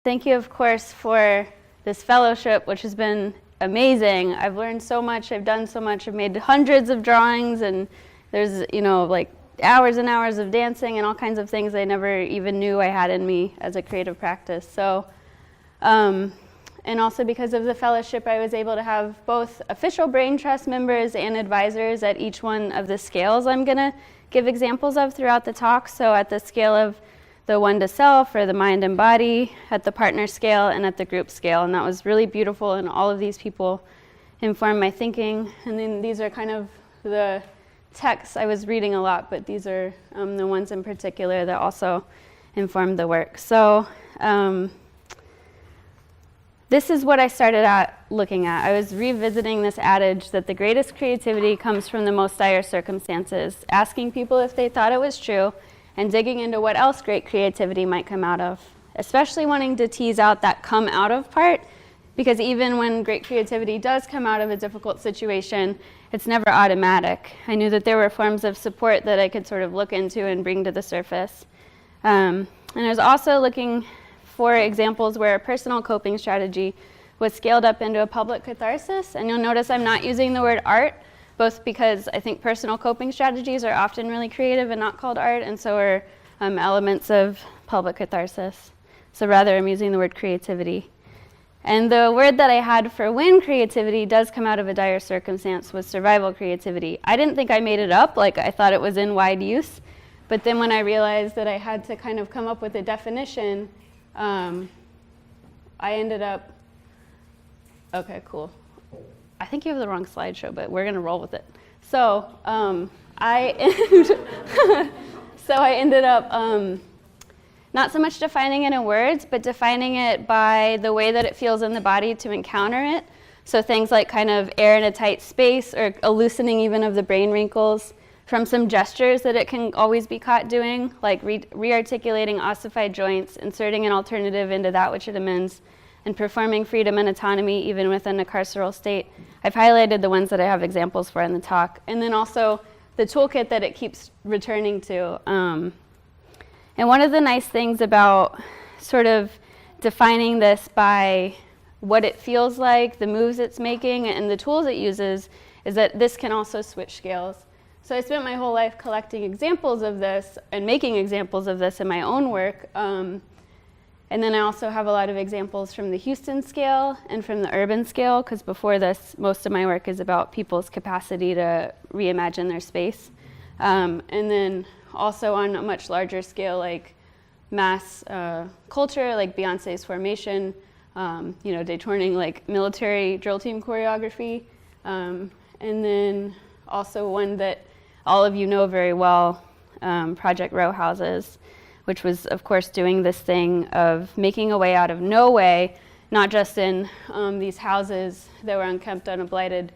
Thank you, of course, for this fellowship, which has been amazing. I've learned so much, I've done so much, I've made hundreds of drawings, and there's, like hours and hours of dancing and all kinds of things I never even knew I had in me as a creative practice. So, and also because of the fellowship, I was able to have both official Brain Trust members and advisors at each one of the scales I'm going to give examples of throughout the talk. So at the scale of the one to self, or the mind and body, at the partner scale, and at the group scale. And that was really beautiful, and all of these people informed my thinking. And then these are kind of the texts I was reading a lot, but these are the ones in particular that also informed the work. So this is what I started out looking at. I was revisiting this adage that the greatest creativity comes from the most dire circumstances, asking people if they thought it was true, and digging into what else great creativity might come out of, especially wanting to tease out that come out of part, because even when great creativity does come out of a difficult situation, it's never automatic. I knew that there were forms of support that I could sort of look into and bring to the surface. And I was also looking for examples where a personal coping strategy was scaled up into a public catharsis. And you'll notice I'm not using the word art, both because I think personal coping strategies are often really creative and not called art, and so are elements of public catharsis. So rather, I'm using the word creativity. And the word that I had for when creativity does come out of a dire circumstance was survival creativity. I didn't think I made it up, like I thought it was in wide use. But then when I realized that I had to kind of come up with a definition, I ended up, okay, cool. I think you have the wrong slideshow, but we're going to roll with it. So I ended up not so much defining it in words, but defining it by the way that it feels in the body to encounter it. So things like kind of air in a tight space, or a loosening even of the brain wrinkles from some gestures that it can always be caught doing, like rearticulating ossified joints, inserting an alternative into that which it amends, and performing freedom and autonomy even within a carceral state. I've highlighted the ones that I have examples for in the talk. And then also the toolkit that it keeps returning to. And one of the nice things about sort of defining this by what it feels like, the moves it's making, and the tools it uses, is that this can also switch scales. So I spent my whole life collecting examples of this and making examples of this in my own work. And then I also have a lot of examples from the Houston scale and from the urban scale, because before this, most of my work is about people's capacity to reimagine their space. And then also on a much larger scale, like mass culture, like Beyonce's Formation, detourning like military drill team choreography. And then also one that all of you know very well, Project Row Houses, which was, of course, doing this thing of making a way out of no way, not just in these houses that were unkempt on a blighted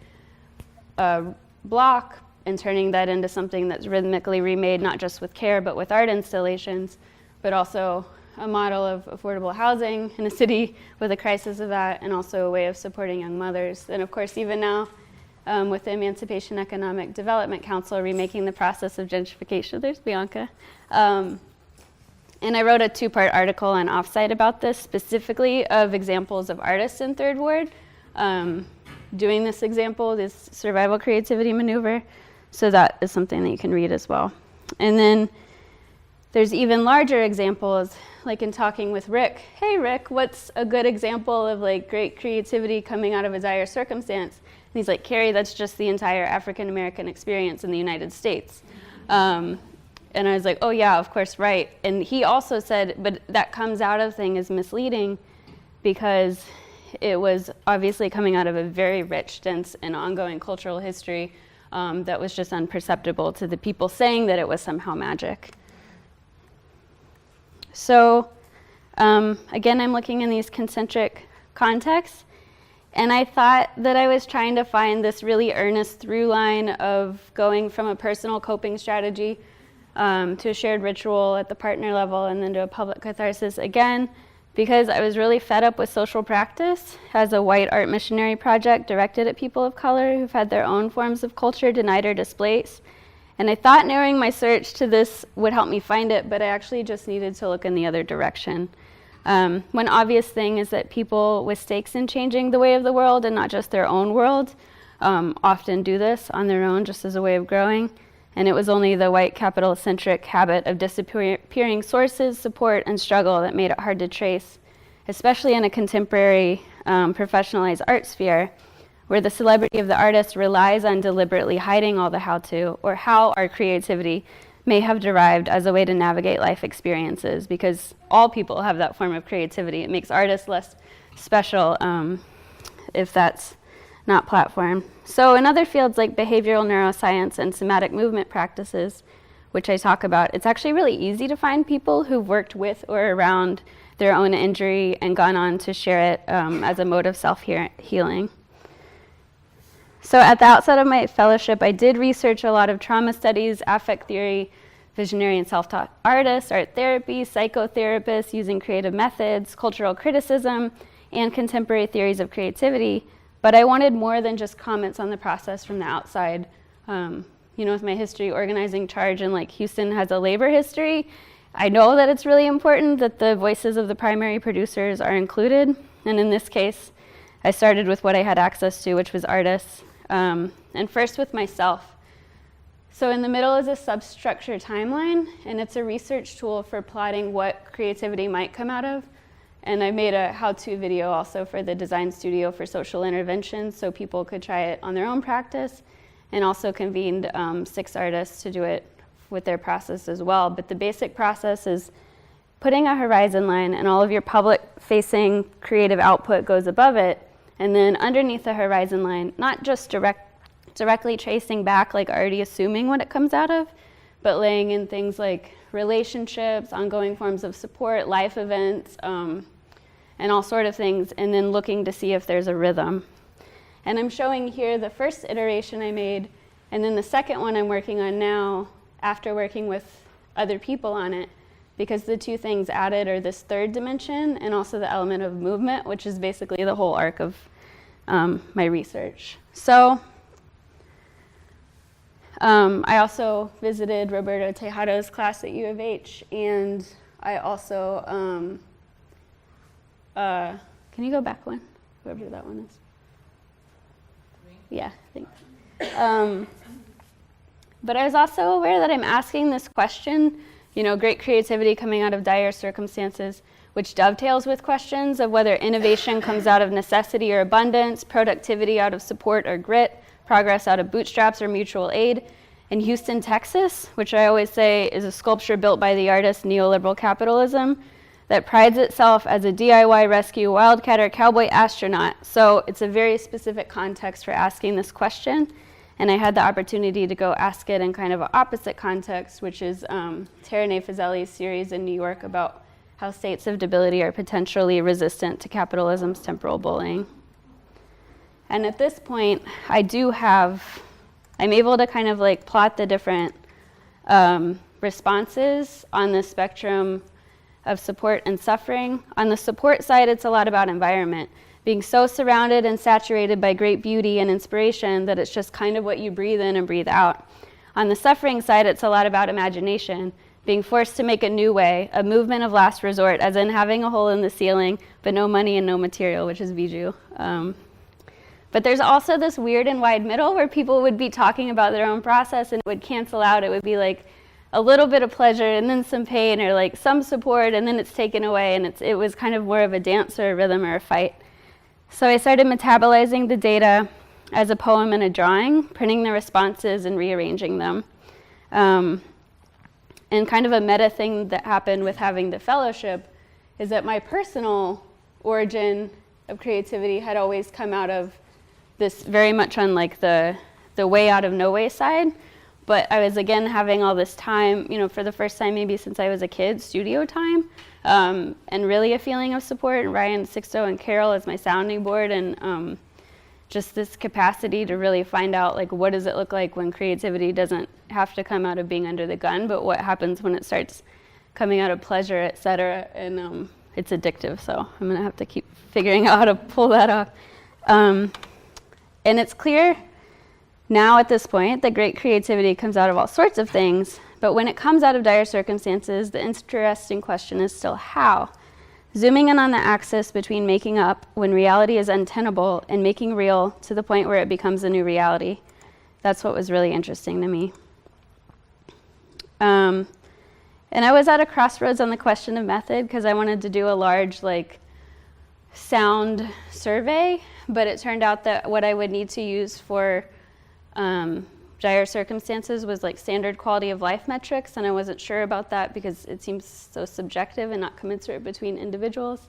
block, and turning that into something that's rhythmically remade, not just with care, but with art installations, but also a model of affordable housing in a city with a crisis of that, and also a way of supporting young mothers. And of course, even now, with the Emancipation Economic Development Council remaking the process of gentrification. There's Bianca. And I wrote a 2-part article on Offsite about this, specifically of examples of artists in Third Ward doing this example, this survival creativity maneuver. So that is something that you can read as well. And then there's even larger examples, like in talking with Rick. Hey, Rick, what's a good example of like great creativity coming out of a dire circumstance? And he's like, Carrie, that's just the entire African American experience in the United States. And I was like, oh yeah, of course, right. And he also said, but that comes out of thing is misleading, because it was obviously coming out of a very rich, dense, and ongoing cultural history that was just imperceptible to the people saying that it was somehow magic. So again, I'm looking in these concentric contexts, and I thought that I was trying to find this really earnest through line of going from a personal coping strategy to a shared ritual at the partner level, and then to a public catharsis again, because I was really fed up with social practice as a white art missionary project directed at people of color who've had their own forms of culture denied or displaced. And I thought narrowing my search to this would help me find it, but I actually just needed to look in the other direction. One obvious thing is that people with stakes in changing the way of the world and not just their own world often do this on their own just as a way of growing. And it was only the white capital-centric habit of disappearing sources, support, and struggle that made it hard to trace, especially in a contemporary professionalized art sphere, where the celebrity of the artist relies on deliberately hiding all the how-to, or how our creativity may have derived as a way to navigate life experiences, because all people have that form of creativity. It makes artists less special if that's not platformed. So in other fields like behavioral neuroscience and somatic movement practices, which I talk about, it's actually really easy to find people who've worked with or around their own injury and gone on to share it as a mode of self-healing. So at the outset of my fellowship, I did research a lot of trauma studies, affect theory, visionary and self-taught artists, art therapy, psychotherapists using creative methods, cultural criticism, and contemporary theories of creativity. But I wanted more than just comments on the process from the outside. With my history organizing charge, and like Houston has a labor history, I know that it's really important that the voices of the primary producers are included. And in this case, I started with what I had access to, which was artists. And first with myself. So in the middle is a substructure timeline, and it's a research tool for plotting what creativity might come out of. And I made a how-to video also for the design studio for social interventions so people could try it on their own practice, and also convened 6 artists to do it with their process as well. But the basic process is putting a horizon line, and all of your public-facing creative output goes above it, and then underneath the horizon line, not just directly tracing back, like already assuming what it comes out of, but laying in things like relationships, ongoing forms of support, life events, and all sort of things, and then looking to see if there's a rhythm. And I'm showing here the first iteration I made, and then the second one I'm working on now after working with other people on it, because the two things added are this third dimension and also the element of movement, which is basically the whole arc of my research. So I also visited Roberto Tejanos' class at U of H, and I also, can you go back one? Whoever that one is. Yeah, thanks. But I was also aware that I'm asking this question, great creativity coming out of dire circumstances, which dovetails with questions of whether innovation comes out of necessity or abundance, productivity out of support or grit, progress out of bootstraps or mutual aid. In Houston, Texas, which I always say is a sculpture built by the artist neoliberal capitalism that prides itself as a DIY rescue wildcat or cowboy astronaut. So it's a very specific context for asking this question. And I had the opportunity to go ask it in kind of an opposite context, which is Tarun EFA's series in New York about how states of debility are potentially resistant to capitalism's temporal bullying. And at this point, I'm able to kind of like plot the different responses on the spectrum of support and suffering. On the support side, it's a lot about environment, being so surrounded and saturated by great beauty and inspiration that it's just kind of what you breathe in and breathe out. On the suffering side, it's a lot about imagination, being forced to make a new way, a movement of last resort, as in having a hole in the ceiling, but no money and no material, which is Bijou. But there's also this weird and wide middle where people would be talking about their own process and it would cancel out. It would be like a little bit of pleasure and then some pain, or like some support and then it's taken away, and it was kind of more of a dance or a rhythm or a fight. So I started metabolizing the data as a poem and a drawing, printing the responses and rearranging them. And kind of a meta thing that happened with having the fellowship is that my personal origin of creativity had always come out of this very much on like the way out of no way side. But I was again having all this time, for the first time maybe since I was a kid, studio time, and really a feeling of support. And Ryan, Sixto, and Carol as my sounding board, and just this capacity to really find out like what does it look like when creativity doesn't have to come out of being under the gun, but what happens when it starts coming out of pleasure, et cetera. And it's addictive, so I'm gonna have to keep figuring out how to pull that off. And it's clear now at this point that great creativity comes out of all sorts of things, but when it comes out of dire circumstances, the interesting question is still how. zooming in on the axis between making up when reality is untenable and making real to the point where it becomes a new reality. That's what was really interesting to me. And I was at a crossroads on the question of method because I wanted to do a large sound survey, but it turned out that what I would need to use for dire circumstances was standard quality of life metrics, and I wasn't sure about that because it seems so subjective and not commensurate between individuals.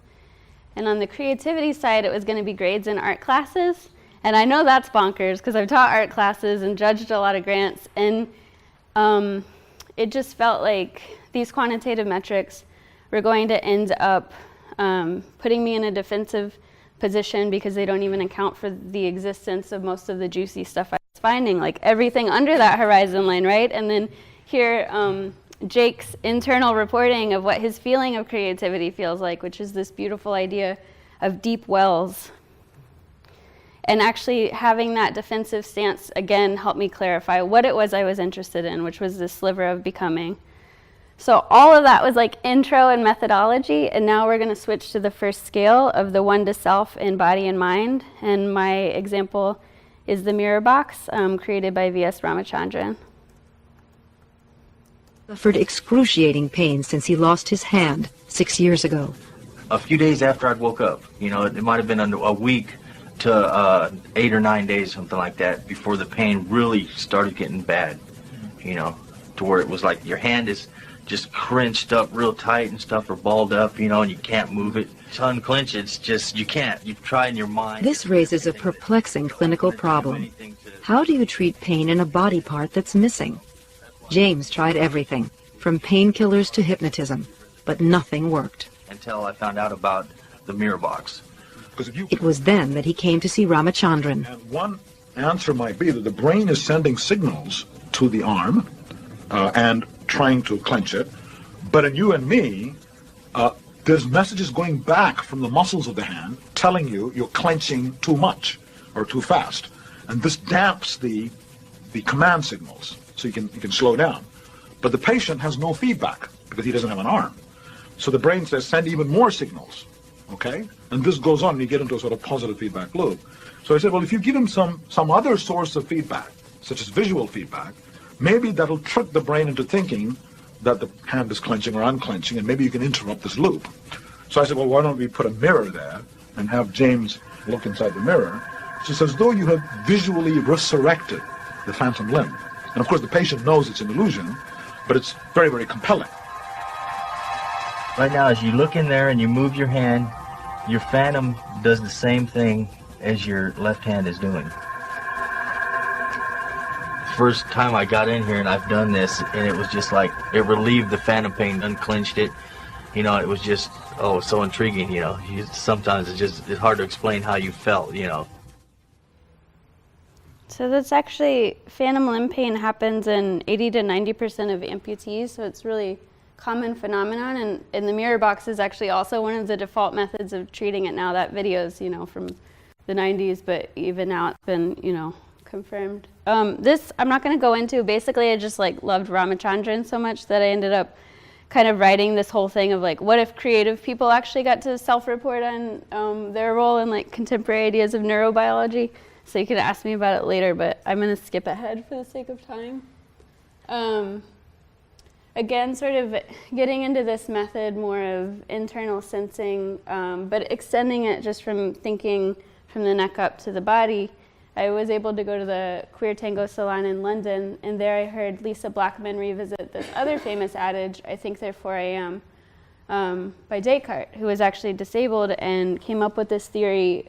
And on the creativity side, it was going to be grades in art classes, and I know that's bonkers because I've taught art classes and judged a lot of grants, and it just felt like these quantitative metrics were going to end up putting me in a defensive position because they don't even account for the existence of most of the juicy stuff I was finding, everything under that horizon line, right? And then here, Jake's internal reporting of what his feeling of creativity feels like, which is this beautiful idea of deep wells. And actually having that defensive stance, again, helped me clarify what it was I was interested in, which was this sliver of becoming. So all of that was intro and methodology, and now we're going to switch to the first scale of the one to self in body and mind. And my example is the mirror box created by V.S. Ramachandran. Suffered excruciating pain since he lost his hand 6 years ago. A few days after I'd woke up, it might have been under a week to 8 or 9 days, something like that, before the pain really started getting bad, to where it was like your hand is just crunched up real tight and stuff, or balled up, and you can't move it. To unclench it, it's just, you can't. You've tried in your mind. This raises a perplexing clinical problem. How do you treat pain in a body part that's missing? James tried everything, from painkillers to hypnotism, but nothing worked. Until I found out about the mirror box. It was then that he came to see Ramachandran. And one answer might be that the brain is sending signals to the arm and trying to clench it, but in you and me, there's messages going back from the muscles of the hand telling you you're clenching too much or too fast, and this damps the command signals, so you can slow down. But the patient has no feedback because he doesn't have an arm, so the brain says send even more signals, okay? And this goes on, and you get into a sort of positive feedback loop. So I said, well, if you give him some other source of feedback, such as visual feedback, maybe that'll trick the brain into thinking that the hand is clenching or unclenching, and maybe you can interrupt this loop. So I said, well, why don't we put a mirror there and have James look inside the mirror? It's as though you have visually resurrected the phantom limb. And of course, the patient knows it's an illusion, but it's very, very compelling. Right now, as you look in there and you move your hand, your phantom does the same thing as your left hand is doing. First time I got in here and I've done this, and it was just like, it relieved the phantom pain, unclenched it. It was just, so intriguing, sometimes it's hard to explain how you felt, So that's actually, phantom limb pain happens in 80 to 90% of amputees, so it's really common phenomenon, and the mirror box is actually also one of the default methods of treating it now. That video's, from the 90s, but even now it's been, confirmed. This I'm not going to go into. Basically, I just loved Ramachandran so much that I ended up kind of writing this whole thing of what if creative people actually got to self-report on their role in contemporary ideas of neurobiology. So you can ask me about it later, but I'm going to skip ahead for the sake of time. Again, sort of getting into this method more of internal sensing, but extending it just from thinking from the neck up to the body. I was able to go to the Queer Tango Salon in London, and there I heard Lisa Blackman revisit this other famous adage, I think therefore I am, by Descartes, who was actually disabled and came up with this theory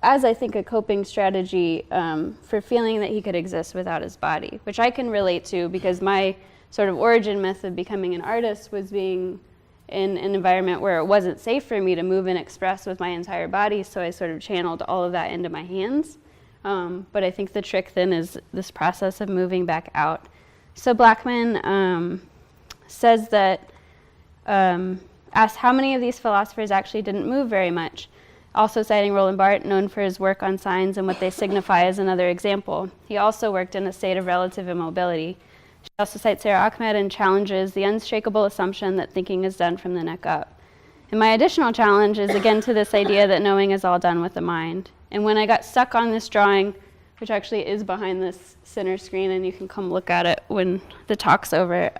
as I think a coping strategy for feeling that he could exist without his body, which I can relate to because my sort of origin myth of becoming an artist was being in an environment where it wasn't safe for me to move and express with my entire body, so I sort of channeled all of that into my hands. But I think the trick then is this process of moving back out. So Blackman says that, asked how many of these philosophers actually didn't move very much, also citing Roland Barthes, known for his work on signs and what they signify as another example. He also worked in a state of relative immobility. She also cites Sarah Ahmed and challenges the unshakable assumption that thinking is done from the neck up. And my additional challenge is again to this idea that knowing is all done with the mind. And when I got stuck on this drawing, which actually is behind this center screen, and you can come look at it when the talk's over,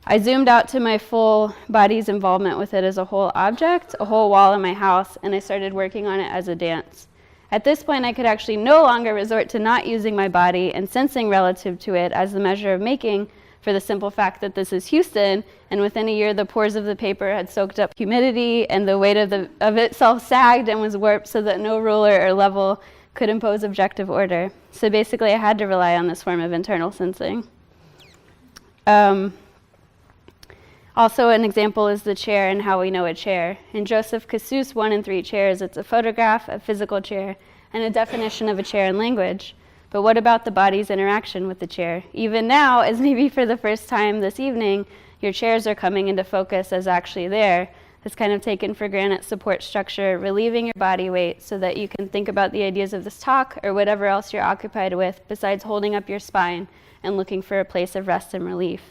I zoomed out to my full body's involvement with it as a whole object, a whole wall in my house, and I started working on it as a dance. At this point, I could actually no longer resort to not using my body and sensing relative to it as the measure of making, for the simple fact that this is Houston, and within a year the pores of the paper had soaked up humidity, and the weight of itself sagged and was warped so that no ruler or level could impose objective order. So basically I had to rely on this form of internal sensing. Also an example is the chair and how we know a chair. In Joseph Cassous' 1 and 3 chairs, it's a photograph, a physical chair, and a definition of a chair in language. But what about the body's interaction with the chair? Even now, as maybe for the first time this evening, your chairs are coming into focus as actually there. This kind of taken for granted support structure, relieving your body weight so that you can think about the ideas of this talk or whatever else you're occupied with besides holding up your spine and looking for a place of rest and relief.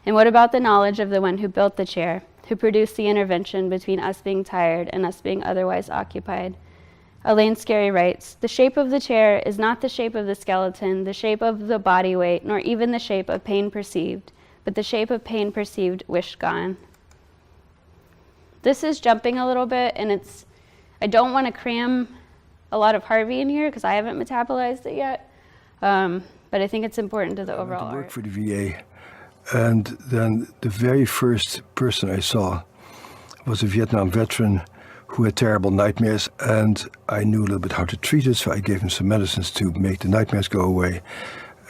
And what about the knowledge of the one who built the chair, who produced the intervention between us being tired and us being otherwise occupied? Elaine Scarry writes, "The shape of the chair is not the shape of the skeleton, the shape of the body weight, nor even the shape of pain perceived, but the shape of pain perceived wished gone." This is jumping a little bit, and I don't want to cram a lot of Harvey in here because I haven't metabolized it yet, but I think it's important to the overall I went to work art. for the VA, and then the very first person I saw was a Vietnam veteran who had terrible nightmares, and I knew a little bit how to treat it, so I gave him some medicines to make the nightmares go away.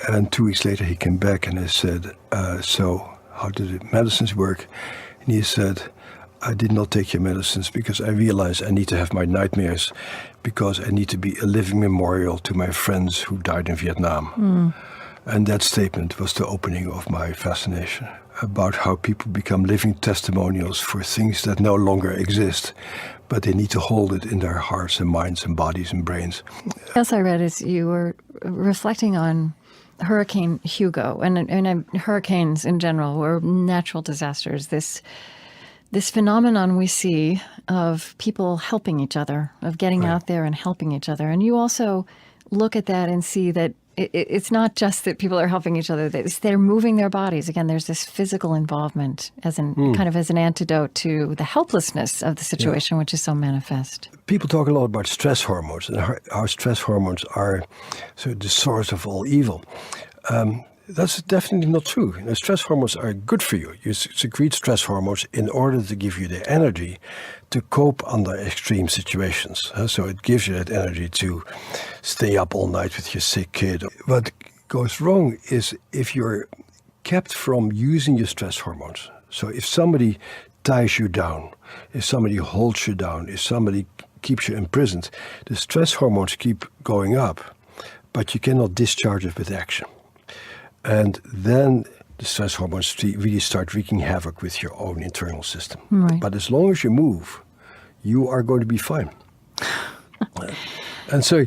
And 2 weeks later he came back and I said, so how do the medicines work? And he said, I did not take your medicines because I realized I need to have my nightmares because I need to be a living memorial to my friends who died in Vietnam. And that statement was the opening of my fascination about how people become living testimonials for things that no longer exist, but they need to hold it in their hearts and minds and bodies and brains. Else I read is you were reflecting on Hurricane Hugo, and hurricanes in general were natural disasters. This phenomenon we see of people helping each other, of getting out there and helping each other. And you also look at that and see that it's not just that people are helping each other, they're moving their bodies. Again, there's this physical involvement as kind of as an antidote to the helplessness of the situation, which is so manifest. People talk a lot about stress hormones and how stress hormones are sort of the source of all evil. That's definitely not true. Stress hormones are good for you. You secrete stress hormones in order to give you the energy to cope under extreme situations. So it gives you that energy to stay up all night with your sick kid. What goes wrong is if you're kept from using your stress hormones. So if somebody ties you down, if somebody holds you down, if somebody keeps you imprisoned, the stress hormones keep going up, but you cannot discharge it with action. And then the stress hormones really start wreaking havoc with your own internal system. Right. But as long as you move, you are going to be fine. And so,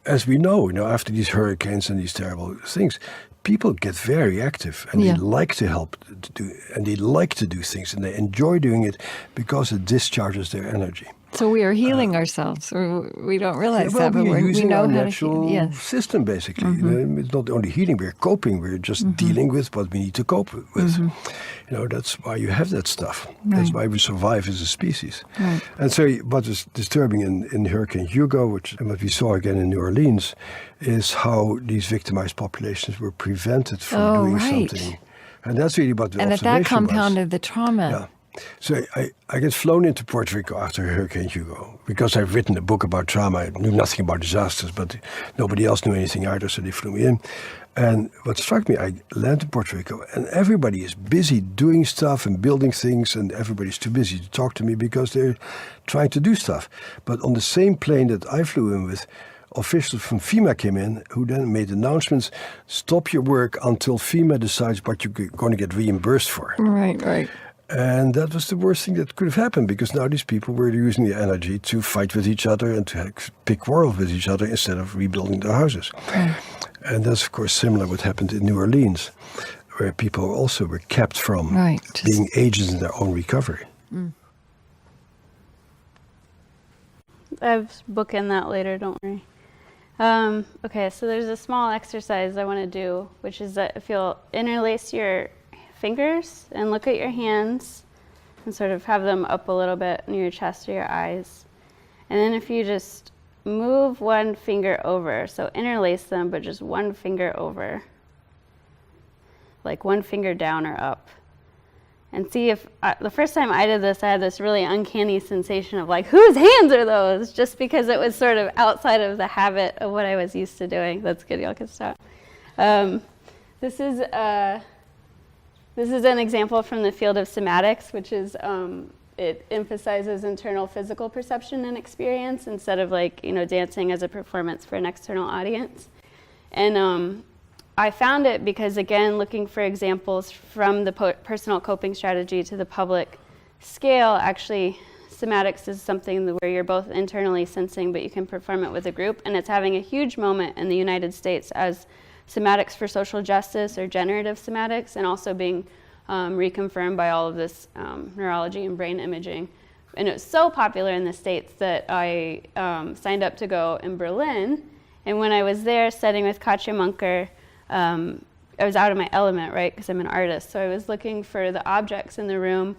as we know, after these hurricanes and these terrible things, people get very active and they like to help to do, and they like to do things and they enjoy doing it because it discharges their energy. So we are healing ourselves, or we don't realize well, that, but we're using we know our how natural to system, basically. It's not only healing, we're coping. We're just dealing with what we need to cope with. That's why you have that stuff. Right. That's why we survive as a species. Right. And so what was disturbing in Hurricane Hugo, and what we saw again in New Orleans, is how these victimized populations were prevented from doing something. And that's really what the observation that compounded was. the trauma. Yeah. So I get flown into Puerto Rico after Hurricane Hugo because I've written a book about trauma. I knew nothing about disasters, but nobody else knew anything either, so they flew me in. And what struck me, I landed in Puerto Rico, and everybody is busy doing stuff and building things, and everybody's too busy to talk to me because they're trying to do stuff. But on the same plane that I flew in with, officials from FEMA came in, who then made announcements, stop your work until FEMA decides what you're going to get reimbursed for. Right. And that was the worst thing that could have happened, because now these people were using the energy to fight with each other and to pick quarrels with each other instead of rebuilding their houses. And that's, of course, similar what happened in New Orleans, where people also were kept from being agents in their own recovery. I've bookend that later, don't worry. Okay, so there's a small exercise I want to do, which is that if you'll interlace your fingers and look at your hands and sort of have them up a little bit near your chest or your eyes. And then if you just move one finger over, so interlace them, but just one finger over, like one finger down or up. And see if, the first time I did this, I had this really uncanny sensation of like, whose hands are those? Just because it was sort of outside of the habit of what I was used to doing. That's good, y'all can stop. This is an example from the field of cymatics, which is, it emphasizes internal physical perception and experience instead of like, dancing as a performance for an external audience. And I found it because, again, looking for examples from the personal coping strategy to the public scale, actually, cymatics is something where you're both internally sensing, but you can perform it with a group. And it's having a huge moment in the United States as cymatics for social justice or generative cymatics, and also being reconfirmed by all of this neurology and brain imaging. And it was so popular in the States that I signed up to go in Berlin. And when I was there studying with Katja Munker, I was out of my element, right, because I'm an artist. So I was looking for the objects in the room,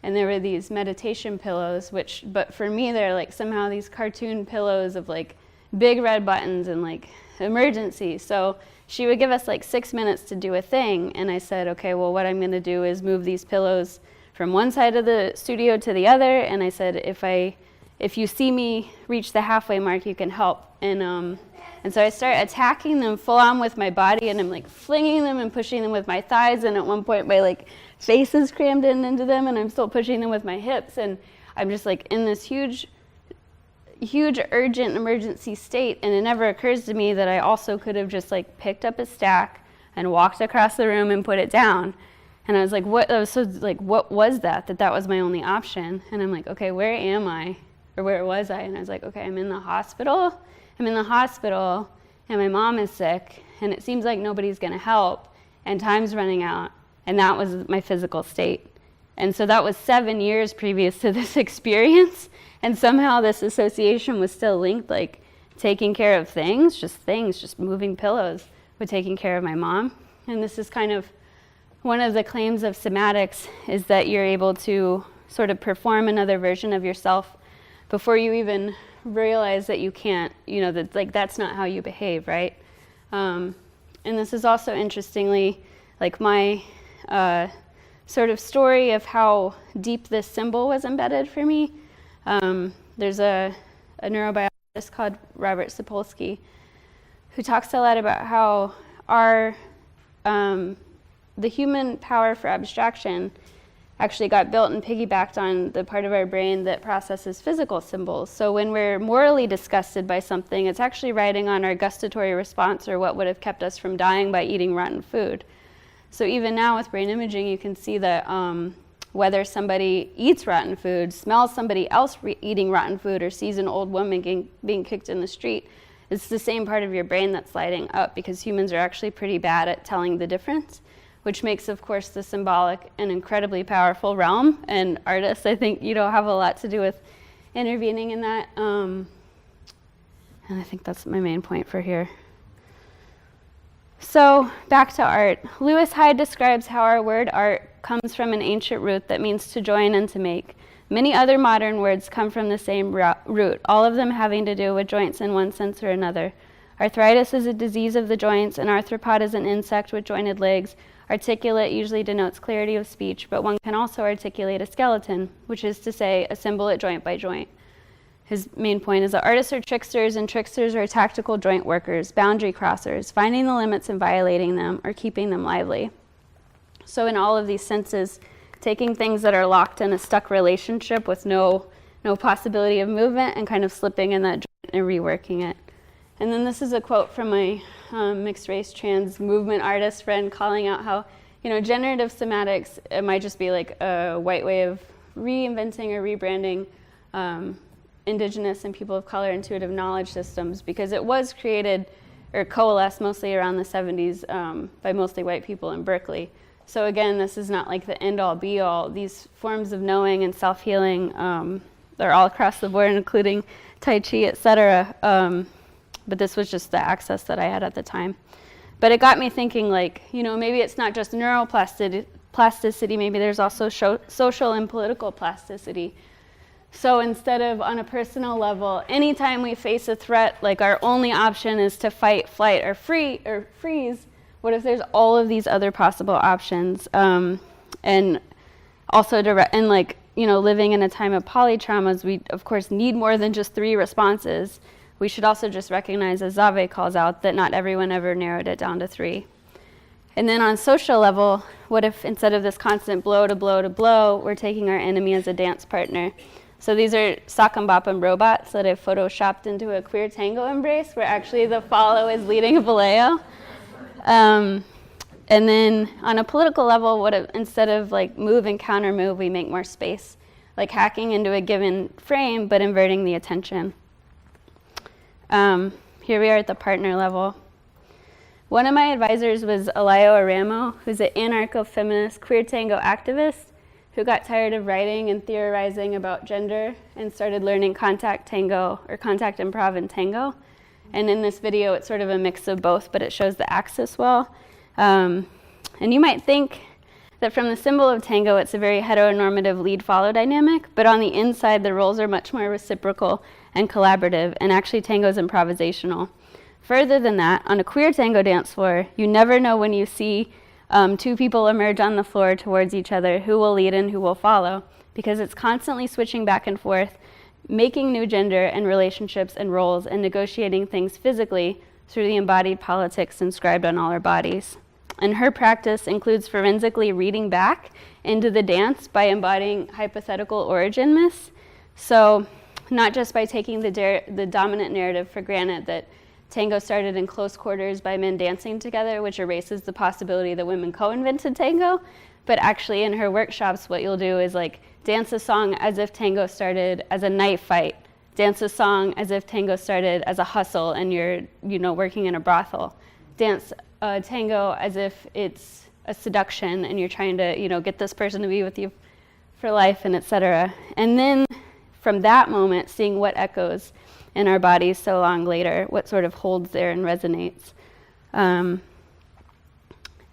and there were these meditation pillows, but for me, they're like somehow these cartoon pillows of like big red buttons and like emergency. So she would give us like 6 minutes to do a thing, and I said, okay, well, what I'm going to do is move these pillows from one side of the studio to the other, and I said, if you see me reach the halfway mark, you can help. And so I start attacking them full on with my body, and I'm like flinging them and pushing them with my thighs, and at one point my like face is crammed into them, and I'm still pushing them with my hips, and I'm just like in this huge urgent emergency state. And it never occurs to me that I also could have just like picked up a stack and walked across the room and put it down. And I was like, what was that was my only option? And I'm like, okay, where am I? Or where was I? And I was like, okay, I'm in the hospital, and my mom is sick, and it seems like nobody's going to help, and time's running out. And that was my physical state. And so that was 7 years previous to this experience, and somehow this association was still linked, like taking care of things, just moving pillows, with taking care of my mom. And this is kind of one of the claims of cymatics, is that you're able to sort of perform another version of yourself before you even realize that you can't, that like that's not how you behave, right? And this is also interestingly like my sort of story of how deep this symbol was embedded for me. There's a neurobiologist called Robert Sapolsky who talks a lot about how our the human power for abstraction actually got built and piggybacked on the part of our brain that processes physical symbols. So when we're morally disgusted by something, it's actually riding on our gustatory response, or what would have kept us from dying by eating rotten food. So even now with brain imaging, you can see that whether somebody eats rotten food, smells somebody else eating rotten food, or sees an old woman being kicked in the street, it's the same part of your brain that's lighting up, because humans are actually pretty bad at telling the difference, which makes, of course, the symbolic an incredibly powerful realm. And artists, I think, have a lot to do with intervening in that. And I think that's my main point for here. So back to art. Lewis Hyde describes how our word art comes from an ancient root that means to join and to make. Many other modern words come from the same root, all of them having to do with joints in one sense or another. Arthritis is a disease of the joints, and arthropod is an insect with jointed legs. Articulate usually denotes clarity of speech, but one can also articulate a skeleton, which is to say, a symbol at joint by joint. His main point is that artists are tricksters, and tricksters are tactical joint workers, boundary crossers, finding the limits and violating them, or keeping them lively. So in all of these senses, taking things that are locked in a stuck relationship with no possibility of movement, and kind of slipping in that joint and reworking it. And then this is a quote from my mixed race trans movement artist friend, calling out how, generative cymatics, it might just be like a white way of reinventing or rebranding indigenous and people of color intuitive knowledge systems, because it was created or coalesced mostly around the 70s by mostly white people in Berkeley. So again, this is not like the end-all be-all. These forms of knowing and self-healing are all across the board, including Tai Chi, etc. But this was just the access that I had at the time. But it got me thinking, like, you know, maybe it's not just neuroplasticity, maybe there's also social and political plasticity. So instead of on a personal level, anytime we face a threat, like our only option is to fight, flight, or freeze, what if there's all of these other possible options? And also, and like, you know, living in a time of polytraumas, we of course need more than just 3 responses. We should also just recognize, as Zave calls out, that not everyone ever narrowed it down to 3. And then on social level, what if instead of this constant blow to blow to blow, we're taking our enemy as a dance partner? So these are sock and bop and robots that I've photoshopped into a queer tango embrace, where actually the follow is leading a boleo. And then on a political level, what if instead of like move and counter move, we make more space, like hacking into a given frame, but inverting the attention. Here we are at the partner level. One of my advisors was Alejo Aram, who's an anarcho-feminist queer tango activist who got tired of writing and theorizing about gender and started learning contact tango, or contact improv and tango. And in this video, it's sort of a mix of both, but it shows the axis well. And you might think that from the symbol of tango, it's a very heteronormative lead-follow dynamic, but on the inside, the roles are much more reciprocal and collaborative, and actually tango is improvisational. Further than that, on a queer tango dance floor, you never know when you see 2 people emerge on the floor towards each other who will lead and who will follow, because it's constantly switching back and forth, making new gender and relationships and roles, and negotiating things physically through the embodied politics inscribed on all our bodies. And her practice includes forensically reading back into the dance by embodying hypothetical origin myths. So not just by taking the dominant narrative for granted that tango started in close quarters by men dancing together, which erases the possibility that women co-invented tango, but actually in her workshops, what you'll do is like dance a song as if tango started as a knife fight, dance a song as if tango started as a hustle and you're, you know, working in a brothel, dance tango as if it's a seduction and you're trying to, you know, get this person to be with you for life, and etc. And then from that moment, seeing what echoes in our bodies so long later, what sort of holds there and resonates. And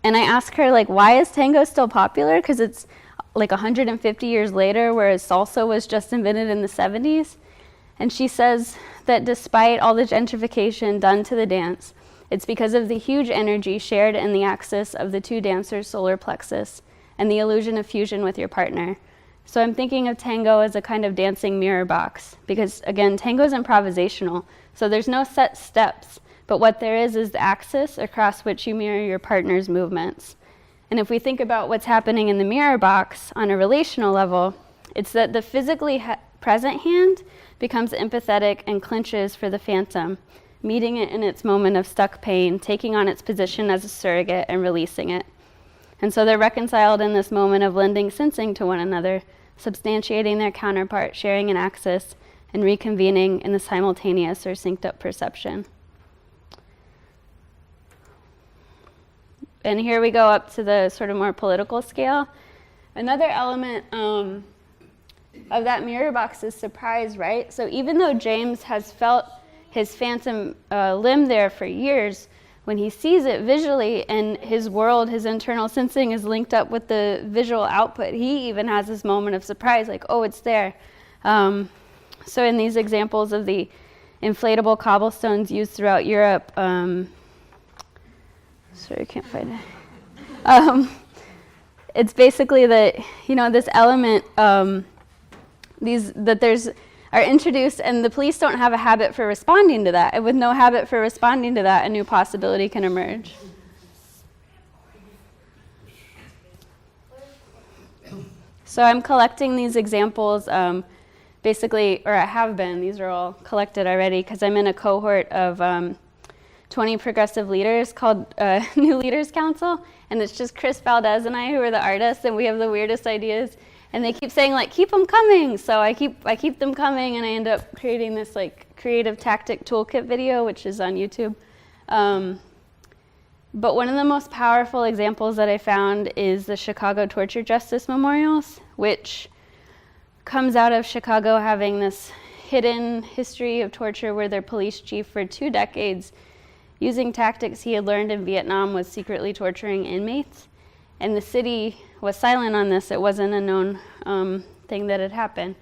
I asked her, like, why is tango still popular? Because it's like 150 years later, whereas salsa was just invented in the 70s. And she says that despite all the gentrification done to the dance, it's because of the huge energy shared in the axis of the 2 dancers' solar plexus and the illusion of fusion with your partner. So I'm thinking of tango as a kind of dancing mirror box, because again, tango is improvisational, so there's no set steps, but what there is the axis across which you mirror your partner's movements. And if we think about what's happening in the mirror box on a relational level, it's that the physically present hand becomes empathetic and clinches for the phantom, meeting it in its moment of stuck pain, taking on its position as a surrogate and releasing it. And so they're reconciled in this moment of lending sensing to one another, substantiating their counterpart, sharing an axis, and reconvening in the simultaneous or synced up perception. And here we go up to the sort of more political scale. Another element of that mirror box is surprise, right? So even though James has felt his phantom limb there for years, when he sees it visually and his world, his internal sensing is linked up with the visual output, he even has this moment of surprise, like, oh, it's there. So in these examples of the inflatable cobblestones used throughout Europe, sorry, I can't find it. It's basically that, you know, this element, are introduced, and the police don't have a habit for responding to that. And with no habit for responding to that, a new possibility can emerge. So I'm collecting these examples, basically, or I have been. These are all collected already because I'm in a cohort of 20 progressive leaders called New Leaders Council, and it's just Chris Valdez and I who are the artists, and we have the weirdest ideas. And they keep saying, like, keep them coming. So I keep them coming, and I end up creating this, like, creative tactic toolkit video, which is on YouTube. But one of the most powerful examples that I found is the Chicago Torture Justice Memorials, which comes out of Chicago having this hidden history of torture where their police chief for 2 decades, using tactics he had learned in Vietnam, was secretly torturing inmates. And the city was silent on this. It wasn't a known thing that had happened.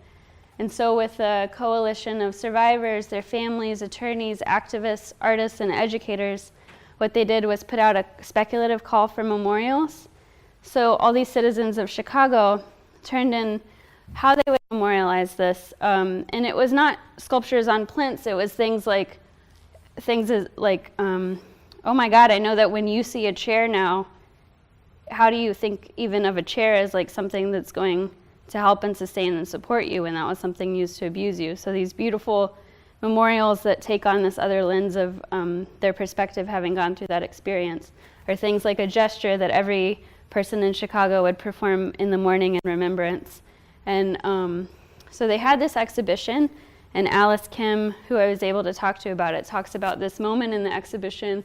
And so with a coalition of survivors, their families, attorneys, activists, artists, and educators, what they did was put out a speculative call for memorials. So all these citizens of Chicago turned in how they would memorialize this. And it was not sculptures on plinths. It was things like, oh my God, I know that when you see a chair now, how do you think even of a chair as like something that's going to help and sustain and support you? And that was something used to abuse you. So these beautiful memorials that take on this other lens of their perspective having gone through that experience are things like a gesture that every person in Chicago would perform in the morning in remembrance. And so they had this exhibition, and Alice Kim, who I was able to talk to about it, talks about this moment in the exhibition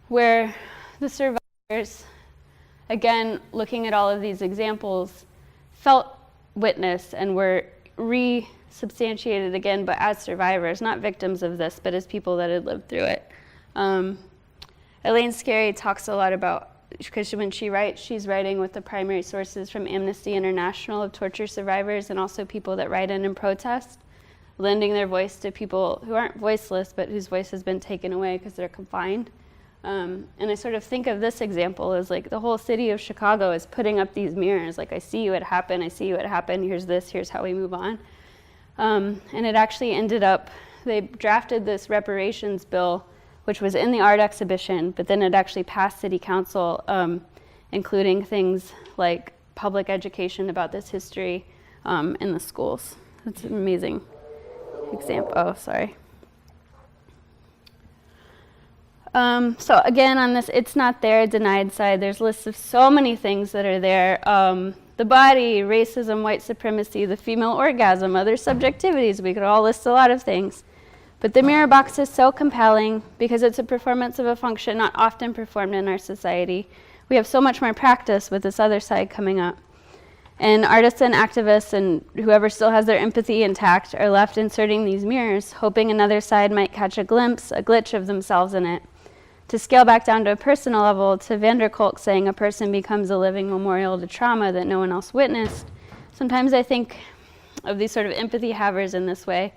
where the survivors, again, looking at all of these examples, felt witness and were re-substantiated again, but as survivors, not victims of this, but as people that had lived through it. Elaine Scarry talks a lot about, because when she writes, she's writing with the primary sources from Amnesty International of torture survivors and also people that write in and protest, lending their voice to people who aren't voiceless, but whose voice has been taken away because they're confined. And I sort of think of this example as like the whole city of Chicago is putting up these mirrors, like I see you, it happened, I see you, it happened, here's this, here's how we move on. And it actually ended up, they drafted this reparations bill, which was in the art exhibition, but then it actually passed city council, including things like public education about this history in the schools. That's an amazing example. Oh, sorry. So again, on this it's not there denied side, there's lists of so many things that are there. The body, racism, white supremacy, the female orgasm, other subjectivities. We could all list a lot of things. But the mirror box is so compelling because it's a performance of a function not often performed in our society. We have so much more practice with this other side coming up. And artists and activists and whoever still has their empathy intact are left inserting these mirrors, hoping another side might catch a glimpse, a glitch of themselves in it. To scale back down to a personal level, to Van der Kolk saying a person becomes a living memorial to trauma that no one else witnessed, sometimes I think of these sort of empathy havers in this way,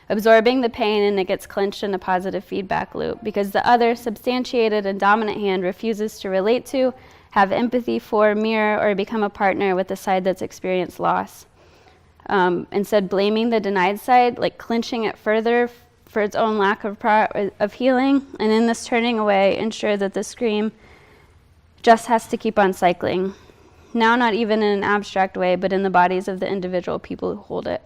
absorbing the pain, and it gets clenched in a positive feedback loop because the other substantiated and dominant hand refuses to relate to, have empathy for, mirror, or become a partner with the side that's experienced loss. Instead, blaming the denied side, like clinching it further for its own lack of healing, and in this turning away, ensure that the scream just has to keep on cycling. Now not even in an abstract way, but in the bodies of the individual people who hold it.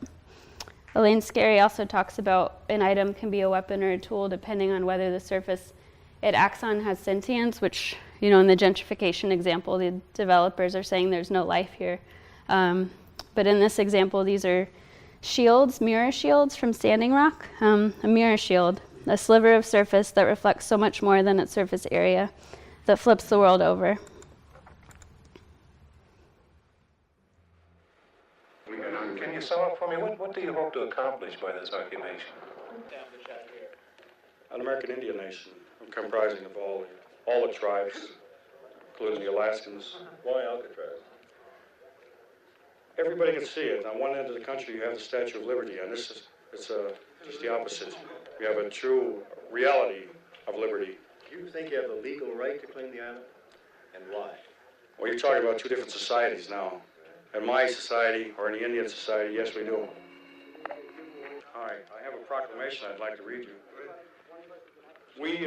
Elaine Scarry also talks about an item can be a weapon or a tool depending on whether the surface it acts on has sentience, which, you know, in the gentrification example, the developers are saying there's no life here. But in this example, these are shields, mirror shields from Standing Rock. A mirror shield, a sliver of surface that reflects so much more than its surface area, that flips the world over. Can you sum up for me, what do you hope to accomplish by this occupation? An American Indian nation comprising of all the tribes, including the Alaskans. Why Alcatraz? Everybody can see it. On one end of the country, you have the Statue of Liberty, and it's just the opposite. You have a true reality of liberty. Do you think you have the legal right to claim the island? And why? Well, you're talking about two different societies now. In my society, or in the Indian society, yes, we do. All right, I have a proclamation I'd like to read you. We,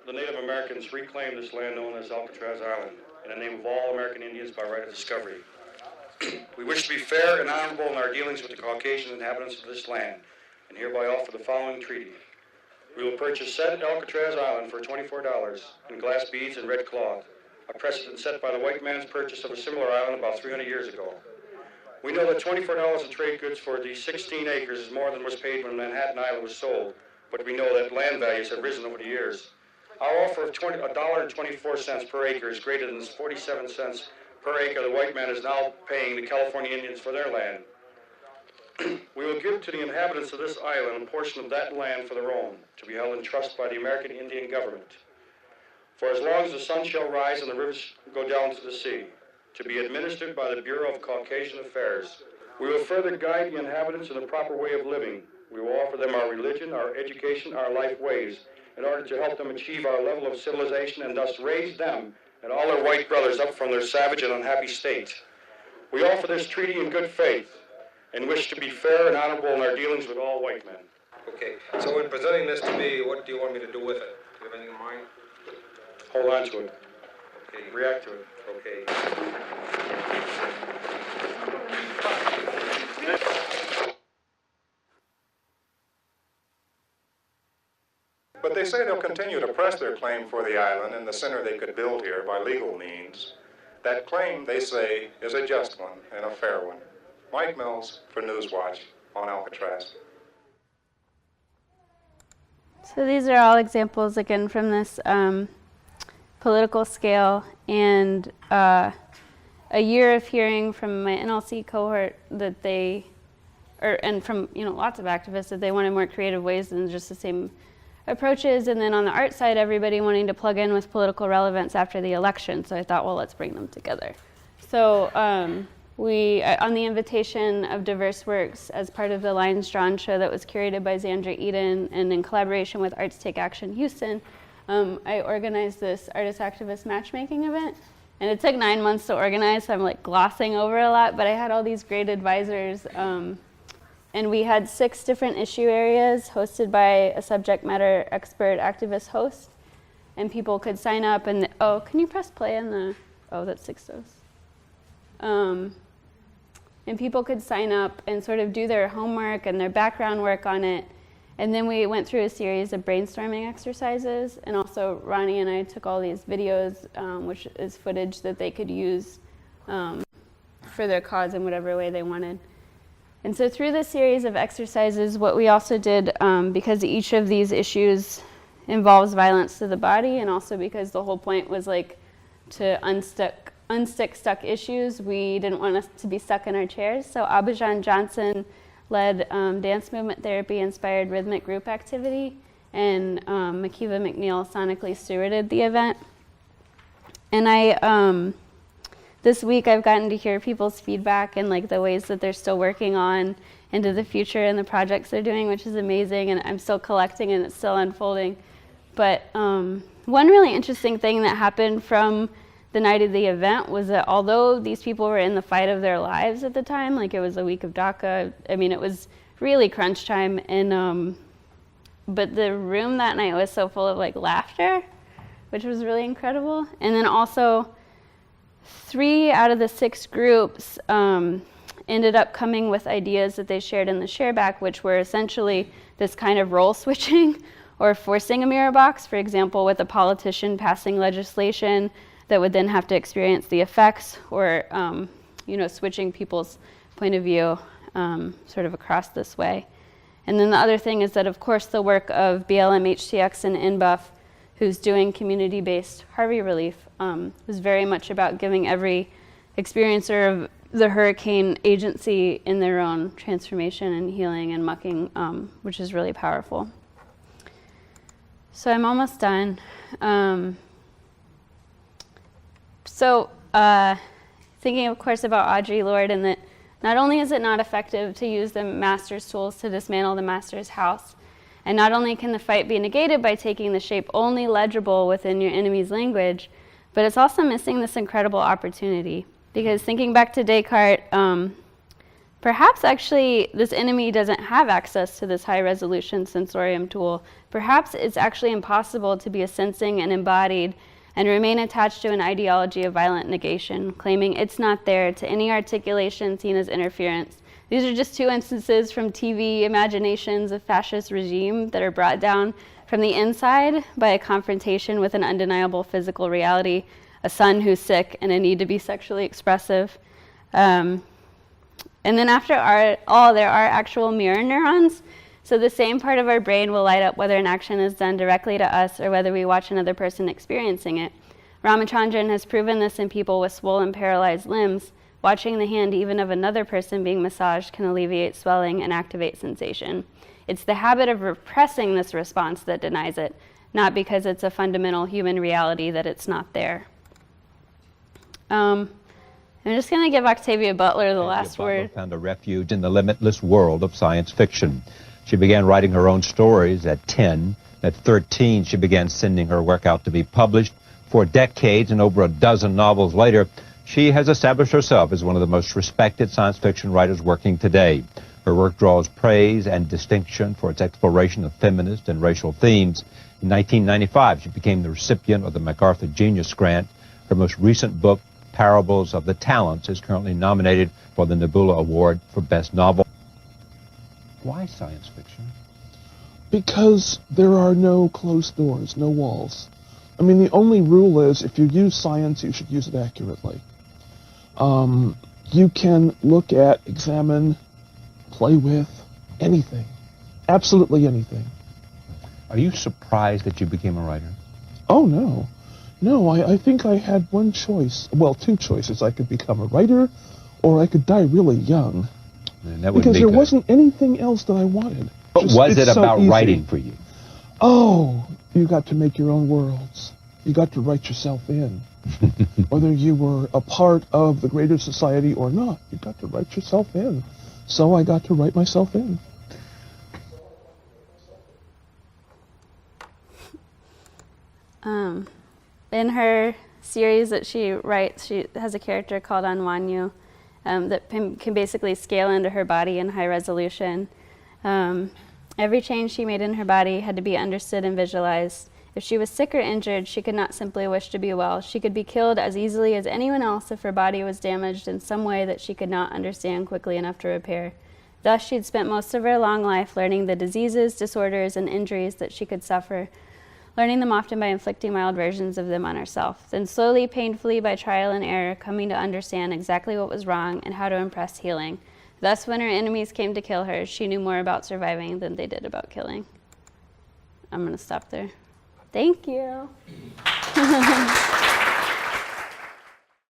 the Native Americans, reclaim this land known as Alcatraz Island in the name of all American Indians by right of discovery. We wish to be fair and honorable in our dealings with the Caucasian inhabitants of this land, and hereby offer the following treaty. We will purchase said Alcatraz Island for $24 in glass beads and red cloth, a precedent set by the white man's purchase of a similar island about 300 years ago. We know that $24 in trade goods for the 16 acres is more than was paid when Manhattan Island was sold, but we know that land values have risen over the years. Our offer of $1.24 per acre is greater than the 47 cents per acre the white man is now paying the California Indians for their land. We will give to the inhabitants of this island a portion of that land for their own, to be held in trust by the American Indian government. For as long as the sun shall rise and the rivers go down to the sea, to be administered by the Bureau of Caucasian Affairs. We will further guide the inhabitants in the proper way of living. We will offer them our religion, our education, our life ways, in order to help them achieve our level of civilization and thus raise them and all their white brothers up from their savage and unhappy state. We offer this treaty in good faith and wish to be fair and honorable in our dealings with all white men. Okay, so in presenting this to me, what do you want me to do with it? Do you have anything in mind? Hold on to it. Okay. React to it. Okay. But they say they'll continue to press their claim for the island and the center they could build here by legal means. That claim, they say, is a just one and a fair one. Mike Mills for Newswatch on Alcatraz. So these are all examples, again, from this political scale, and a year of hearing from my NLC cohort that they, and from lots of activists, that they wanted more creative ways than just the same approaches. And then on the art side, everybody wanting to plug in with political relevance after the election. So I thought, well, let's bring them together. So we, on the invitation of Diverse Works, as part of the Lines Drawn show that was curated by Xandra Eden and in collaboration with Arts Take Action Houston, I organized this artist activist matchmaking event. And it took 9 months to organize, so I'm like glossing over a lot, but I had all these great advisors. And we had 6 different issue areas hosted by a subject matter expert activist host. And people could sign up and, oh, can you press play on the, oh, that's 6 dose. And people could sign up and sort of do their homework and their background work on it. And then we went through a series of brainstorming exercises. And also Ronnie and I took all these videos, which is footage that they could use for their cause in whatever way they wanted. And so through this series of exercises, what we also did, because each of these issues involves violence to the body, and also because the whole point was like to unstick stuck issues, we didn't want us to be stuck in our chairs. So Abhijan Johnson led dance movement therapy-inspired rhythmic group activity, and Makiva McNeil sonically stewarded the event. And this week I've gotten to hear people's feedback and like the ways that they're still working on into the future and the projects they're doing, which is amazing, and I'm still collecting and it's still unfolding. But one really interesting thing that happened from the night of the event was that although these people were in the fight of their lives at the time, like it was a week of DACA, I mean, it was really crunch time, and but the room that night was so full of like laughter, which was really incredible. And then also 3 out of the 6 groups ended up coming with ideas that they shared in the shareback, which were essentially this kind of role switching or forcing a mirror box, for example, with a politician passing legislation that would then have to experience the effects, or switching people's point of view sort of across this way. And then the other thing is that, of course, the work of BLM, HTX, and NBUF, who's doing community-based Harvey relief, was very much about giving every experiencer of the hurricane agency in their own transformation and healing and mucking, which is really powerful. So I'm almost done. Thinking, of course, about Audre Lorde, and that not only is it not effective to use the master's tools to dismantle the master's house, and not only can the fight be negated by taking the shape only legible within your enemy's language, but it's also missing this incredible opportunity. Because thinking back to Descartes, perhaps actually this enemy doesn't have access to this high-resolution sensorium tool. Perhaps it's actually impossible to be a sensing and embodied and remain attached to an ideology of violent negation, claiming it's not there to any articulation seen as interference. These are just 2 instances from TV imaginations of fascist regime that are brought down from the inside by a confrontation with an undeniable physical reality, a son who's sick and a need to be sexually expressive. And then after all, there are actual mirror neurons. So the same part of our brain will light up whether an action is done directly to us or whether we watch another person experiencing it. Ramachandran has proven this in people with swollen, paralyzed limbs. Watching the hand even of another person being massaged can alleviate swelling and activate sensation. It's the habit of repressing this response that denies it, not because it's a fundamental human reality that it's not there. I'm just going to give Octavia Butler the last word. Found a refuge in the limitless world of science fiction. She began writing her own stories at 10. At 13, she began sending her work out to be published. For decades and over a dozen novels later, she has established herself as one of the most respected science fiction writers working today. Her work draws praise and distinction for its exploration of feminist and racial themes. In 1995, she became the recipient of the MacArthur Genius Grant. Her most recent book, Parables of the Talents, is currently nominated for the Nebula Award for Best Novel. Why science fiction? Because there are no closed doors, no walls. I mean, the only rule is if you use science, you should use it accurately. You can look at, examine, play with anything, absolutely anything. Are you surprised that you became a writer? Oh, no. No, I think I had one choice. Well, two choices. I could become a writer or I could die really young. And that Because be there good. wasn't anything else that I wanted. But was it it's so about easy. writing for you? Oh, you got to make your own worlds. You got to write yourself in. Whether you were a part of the greater society or not, you got to write yourself in. So I got to write myself in. In her series that she writes, she has a character called Anwanyu that can basically scale into her body in high resolution. Every change she made in her body had to be understood and visualized. If she was sick or injured, she could not simply wish to be well. She could be killed as easily as anyone else if her body was damaged in some way that she could not understand quickly enough to repair. Thus, she'd spent most of her long life learning the diseases, disorders, and injuries that she could suffer, learning them often by inflicting mild versions of them on herself, then slowly, painfully, by trial and error, coming to understand exactly what was wrong and how to impress healing. Thus, when her enemies came to kill her, she knew more about surviving than they did about killing. I'm going to stop there. Thank you.